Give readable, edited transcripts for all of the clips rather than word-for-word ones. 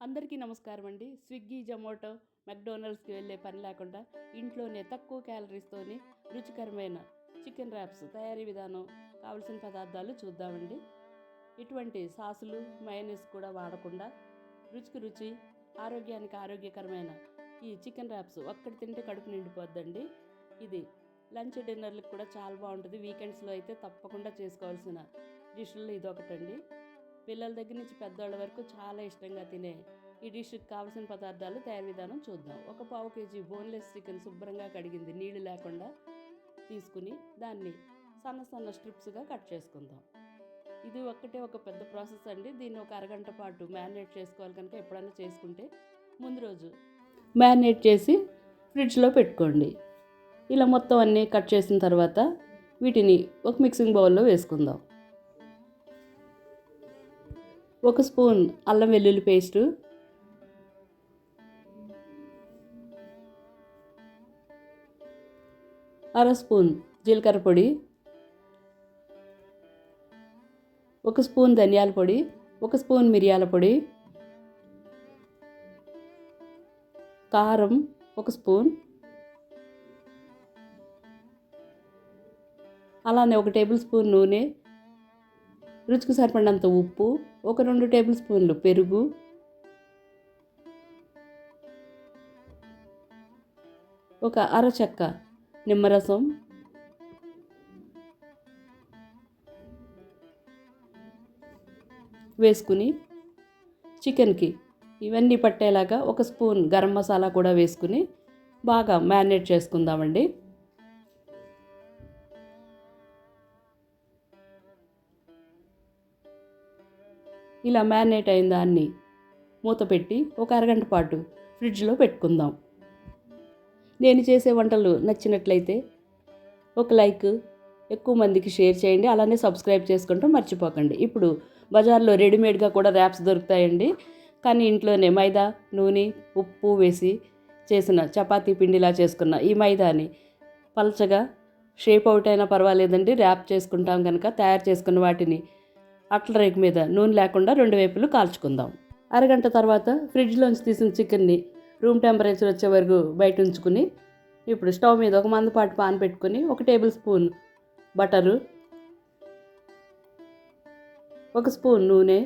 అందరికీ నమస్కారం అండి. స్విగ్గీ, జొమాటో, మెక్డోనల్డ్స్కి వెళ్ళే పని లేకుండా ఇంట్లోనే తక్కువ క్యాలరీస్తోని రుచికరమైన చికెన్ ర్యాప్స్ తయారీ విధానం, కావలసిన పదార్థాలు చూద్దామండి. ఇటువంటి సాసులు, మయోనీస్ కూడా వాడకుండా రుచికి రుచి, ఆరోగ్యానికి ఆరోగ్యకరమైన ఈ చికెన్ ర్యాప్స్ ఒక్కటి తింటే కడుపు నిండిపోద్దండి. ఇది లంచ్, డిన్నర్లకు కూడా చాలా బాగుంటుంది. వీకెండ్స్లో అయితే తప్పకుండా చేసుకోవాల్సిన డిష్లో ఇది ఒకటండి. పిల్లల దగ్గర నుంచి పెద్దవాళ్ళ వరకు చాలా ఇష్టంగా తినే ఈ డిష్కి కావాల్సిన పదార్థాలు, తయారీ విధానం చూద్దాం. ఒక పావు కేజీ బోన్లెస్ చికెన్ శుభ్రంగా కడిగింది, నీళ్లు లేకుండా తీసుకుని దాన్ని సన్న సన్న స్ట్రిప్స్గా కట్ చేసుకుందాం. ఇది ఒక్కటే ఒక పెద్ద ప్రాసెస్ అండి. దీన్ని ఒక అరగంట పాటు మ్యారినేట్ చేసుకోవాలి. కనుక ఎప్పుడైనా చేసుకుంటే ముందు రోజు మ్యారినేట్ చేసి ఫ్రిడ్జ్లో పెట్టుకోండి. ఇలా మొత్తం అన్నీ కట్ చేసిన తర్వాత వీటిని ఒక మిక్సింగ్ బౌల్లో వేసుకుందాం. ఒక స్పూన్ అల్లం వెల్లుల్లి పేస్టు, అర స్పూన్ జీలకర్ర పొడి, ఒక స్పూన్ ధనియాల పొడి, ఒక స్పూన్ మిరియాల పొడి, కారం ఒక స్పూన్, అలానే ఒక టేబుల్ స్పూన్ నూనె, రుచికి సరిపడినంత ఉప్పు, ఒక 2 టేబుల్ స్పూన్లు పెరుగు, ఒక అర చెక్క నిమ్మరసం, వేసుకుని చికెన్కి ఇవన్నీ పట్టేలాగా ఒక స్పూన్ గరం మసాలా కూడా వేసుకుని బాగా మ్యారినేట్ చేసుకుందామండి. ఇలా మ్యారినేట్ అయిన దాన్ని మూత పెట్టి ఒక అరగంట పాటు ఫ్రిడ్జ్లో పెట్టుకుందాం. నేను చేసే వంటలు నచ్చినట్లయితే ఒక లైక్, ఎక్కువ మందికి షేర్ చేయండి. అలానే సబ్స్క్రైబ్ చేసుకుంటూ మర్చిపోకండి. ఇప్పుడు బజార్లో రెడీమేడ్గా కూడా ర్యాప్స్ దొరుకుతాయండి. కానీ ఇంట్లోనే మైదా, నూనె, ఉప్పు వేసి చేసిన చపాతీ పిండిలా చేసుకున్న ఈ మైదాని పల్చగా షేప్ అవుట్ అయినా పర్వాలేదండి. ర్యాప్ చేసుకుంటాం కనుక తయారు చేసుకున్న వాటిని అట్ల రేకు మీద నూనె లేకుండా 2 వైపులు కాల్చుకుందాం. అరగంట తర్వాత ఫ్రిడ్జ్లోంచి తీసిన చికెన్ని రూమ్ టెంపరేచర్ వచ్చే వరకు బయట ఉంచుకుని ఇప్పుడు స్టవ్ మీద ఒక మందపాటి పాన్ పెట్టుకుని ఒక టేబుల్ స్పూన్ బటరు, ఒక స్పూన్ నూనె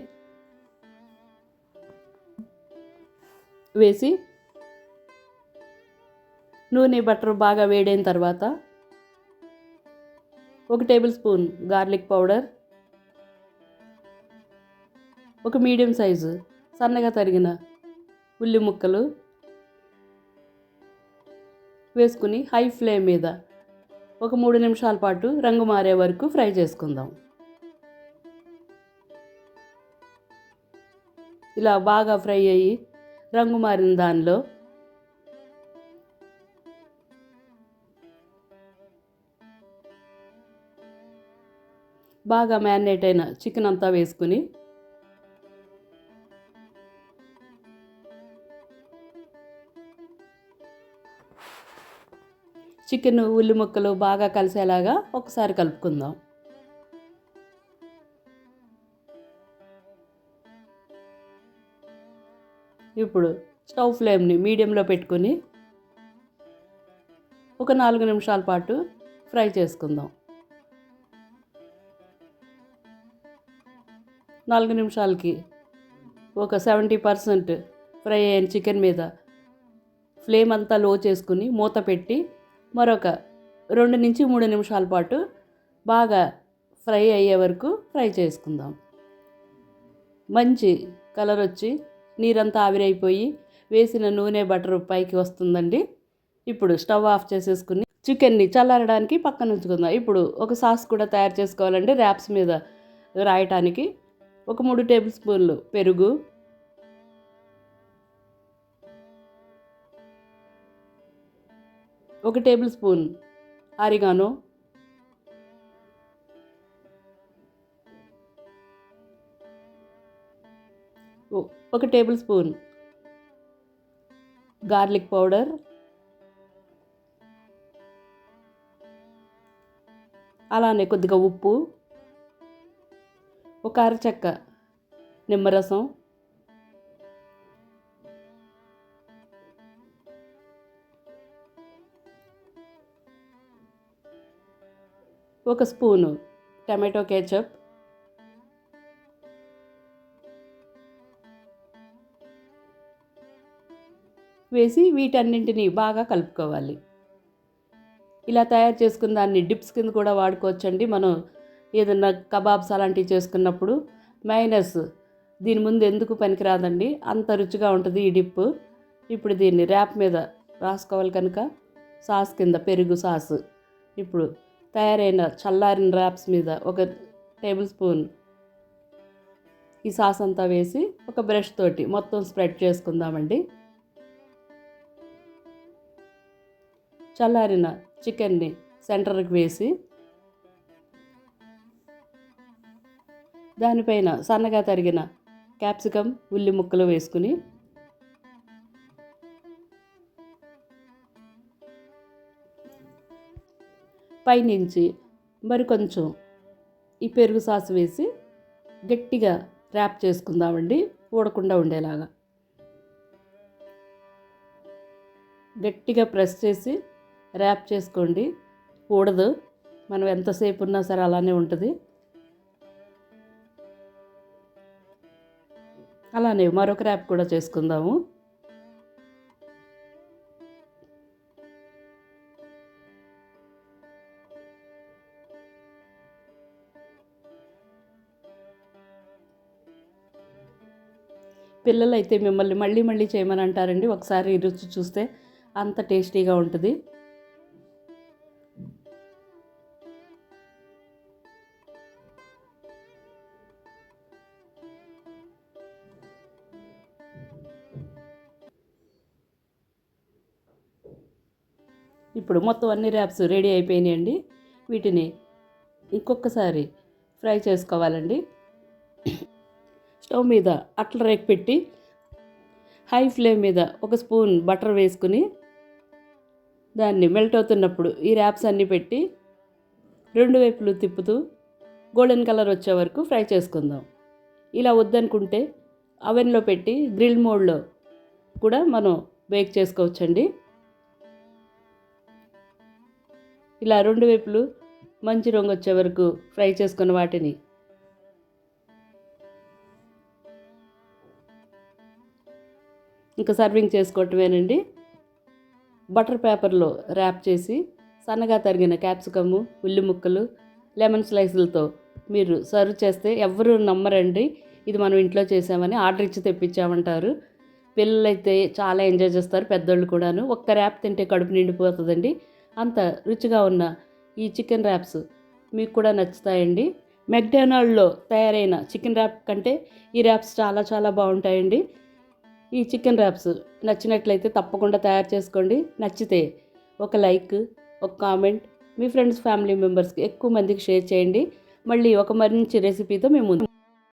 వేసి నూనె బటర్ బాగా వేడైన తర్వాత ఒక టేబుల్ స్పూన్ గార్లిక్ పౌడర్, ఒక మీడియం సైజు సన్నగా తరిగిన ఉల్లి ముక్కలు వేసుకుని హై ఫ్లేమ్ మీద ఒక 3 నిమిషాల పాటు రంగు మారే వరకు ఫ్రై చేసుకుందాం. ఇలా బాగా ఫ్రై అయ్యి రంగు మారిన దానిలో బాగా మ్యారినేట్ అయిన చికెన్ అంతా వేసుకుని చికెన్, ఉల్లి ముక్కలు బాగా కలిసేలాగా ఒకసారి కలుపుకుందాం. ఇప్పుడు స్టవ్ ఫ్లేమ్ని మీడియంలో పెట్టుకుని ఒక 4 నిమిషాల పాటు ఫ్రై చేసుకుందాం. 4 నిమిషాలకి ఒక 70% ఫ్రై అయిన చికెన్ మీద ఫ్లేమ్ అంతా లో చేసుకుని మూత పెట్టి మరొక 2 నుంచి 3 నిమిషాల పాటు బాగా ఫ్రై అయ్యే వరకు ఫ్రై చేసుకుందాం. మంచి కలర్ వచ్చి నీరంతా ఆవిరైపోయి వేసిన నూనె, బటర్ పైకి వస్తుందండి. ఇప్పుడు స్టవ్ ఆఫ్ చేసేసుకుని చికెన్ని చల్లారడానికి పక్కన ఉంచుకుందాం. ఇప్పుడు ఒక సాస్ కూడా తయారు చేసుకోవాలండి. ర్యాప్స్ మీద రాయటానికి ఒక 3 టేబుల్ స్పూన్లు పెరుగు, ఒక టేబుల్ స్పూన్ ఆరిగానో, ఒక టేబుల్ స్పూన్ గార్లిక్ పౌడర్, అలానే కొద్దిగా ఉప్పు, ఒక అరచెక్క నిమ్మరసం, ఒక స్పూను టమాటో కేచప్, వేసి వీటన్నింటినీ బాగా కలుపుకోవాలి. ఇలా తయారు చేసుకున్న దాన్ని డిప్స్ కింద కూడా వాడుకోవచ్చండి. మనం ఏదన్నా కబాబ్స్ అలాంటివి చేసుకున్నప్పుడు మైనస్ దీని ముందు ఎందుకు పనికిరాదండి, అంత రుచిగా ఉంటుంది ఈ డిప్. ఇప్పుడు దీన్ని ర్యాప్ మీద రాసుకోవాలి కనుక సాస్ కింద పెరుగు సాస్, ఇప్పుడు తయారైన చల్లారిన ర్యాప్స్ మీద ఒక టేబుల్ స్పూన్ ఈ సాస్ అంతా వేసి ఒక బ్రష్ తోటి మొత్తం స్ప్రెడ్ చేసుకుందామండి. చల్లారిన చికెన్ని సెంటర్కి వేసి దానిపైన సన్నగా తరిగిన క్యాప్సికమ్ ఉల్లి ముక్కలు వేసుకుని పైనుంచి మరి కొంచెం ఈ పెరుగు సాస్ వేసి గట్టిగా ర్యాప్ చేసుకుందామండి, ఊడకుండా ఉండేలాగా. గట్టిగా ప్రెస్ చేసి ర్యాప్ చేసుకోండి, ఊడదు. మనం ఎంతసేపు ఉన్నా సరే అలానే ఉంటుంది. అలానే మరొక ర్యాప్ కూడా చేసుకుందాము. పిల్లలు అయితే మిమ్మల్ని మళ్ళీ మళ్ళీ చేయమని అంటారండి. ఒకసారి రుచి చూస్తే అంత టేస్టీగా ఉంటుంది. ఇప్పుడు మొత్తం అన్ని ర్యాప్స్ రెడీ అయిపోయినాయండి. వీటిని ఇంకొకసారి ఫ్రై చేసుకోవాలండి. స్టవ్ మీద అట్ల రేకు పెట్టి హై ఫ్లేమ్ మీద ఒక స్పూన్ బటర్ వేసుకుని దాన్ని మెల్ట్ అవుతున్నప్పుడు ఈ ర్యాప్స్ అన్నీ పెట్టి రెండు వైపులు తిప్పుతూ గోల్డెన్ కలర్ వచ్చే వరకు ఫ్రై చేసుకుందాం. ఇలా వద్దనుకుంటే అవెన్లో పెట్టి గ్రిల్ మోడ్లో కూడా మనం బేక్ చేసుకోవచ్చండి. ఇలా రెండు వైపులు మంచి రంగు వచ్చే వరకు ఫ్రై చేసుకున్న వాటిని ఇంకా సర్వింగ్ చేసుకోవటమేనండి. బటర్ పేపర్లో ర్యాప్ చేసి సన్నగా తరిగిన క్యాప్సికము, ఉల్లి ముక్కలు, లెమన్ స్లైసులతో మీరు సర్వ్ చేస్తే ఎవ్వరూ నమ్మరండి, ఇది మనం ఇంట్లో చేసామని, ఆర్డర్ ఇచ్చి తెప్పించామంటారు. పిల్లలైతే చాలా ఎంజాయ్ చేస్తారు, పెద్దోళ్ళు కూడాను. ఒక్క ర్యాప్ తింటే కడుపు నిండిపోతుందండి. అంత రుచిగా ఉన్న ఈ చికెన్ ర్యాప్స్ మీకు కూడా నచ్చుతాయండి. మెక్డొనాల్డ్లో తయారైన చికెన్ ర్యాప్ కంటే ఈ ర్యాప్స్ చాలా చాలా బాగుంటాయండి. ఈ చికెన్ ర్యాప్స్ నచ్చినట్లయితే తప్పకుండా తయారు చేసుకోండి. నచ్చితే ఒక లైక్, ఒక కామెంట్ మీ ఫ్రెండ్స్ ఫ్యామిలీ మెంబర్స్కి ఎక్కువ మందికి షేర్ చేయండి. మళ్ళీ ఒక మంచి రెసిపీతో మేము